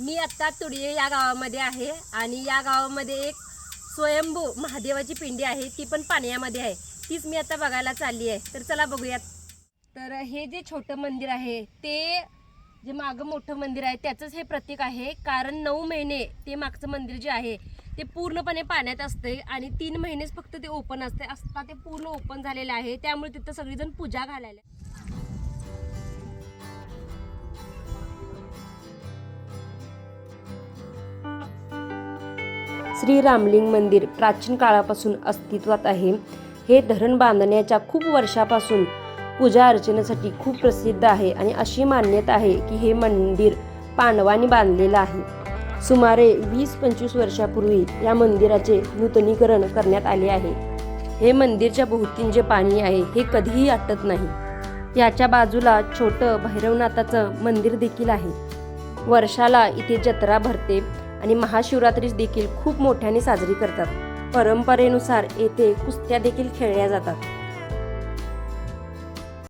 मी आत्ता तुडिये या गावामध्ये आहे आणि या गावामध्ये एक स्वयंभू महादेवाची पिंडी आहे, ती पण पाण्यामध्ये आहे. तीच मी आता बघायला चालली आहे. तर चला बघूयात. तर हे जे छोटं मंदिर आहे ते जे मागं मोठं मंदिर आहे त्याचंच हे प्रतीक आहे. कारण 9 महिने ते मागचं मंदिर जे आहे ते पूर्णपणे पाण्यात असते आणि 3 महिनेच फक्त ते ओपन असते. असता ते पूर्ण ओपन झालेलं आहे, त्यामुळे तिथं सगळीजण पूजा घालायला. श्री रामलिंग मंदिर प्राचीन काळापासून अस्तित्वात आहे. हे धरण बांधण्याच्या खूप वर्षापासून पूजा अर्चनेसाठी खूप प्रसिद्ध आहे आणि अशी मान्यता आहे की हे मंदिर पांडवांनी बांधलेलं आहे. सुमारे 20-25 वर्षापूर्वी या मंदिराचे नूतनीकरण करण्यात आले आहे. हे मंदिरच्या भोवतीन जे पाणी आहे हे कधीही आटत नाही. याच्या बाजूला छोटं भैरवनाथाचं मंदिर देखील आहे. वर्षाला इथे जत्रा भरते आणि महाशिवरात्री देखील खूप मोठ्याने साजरी करतात. परंपरेनुसार येथे कुस्त्या देखील खेळल्या जातात.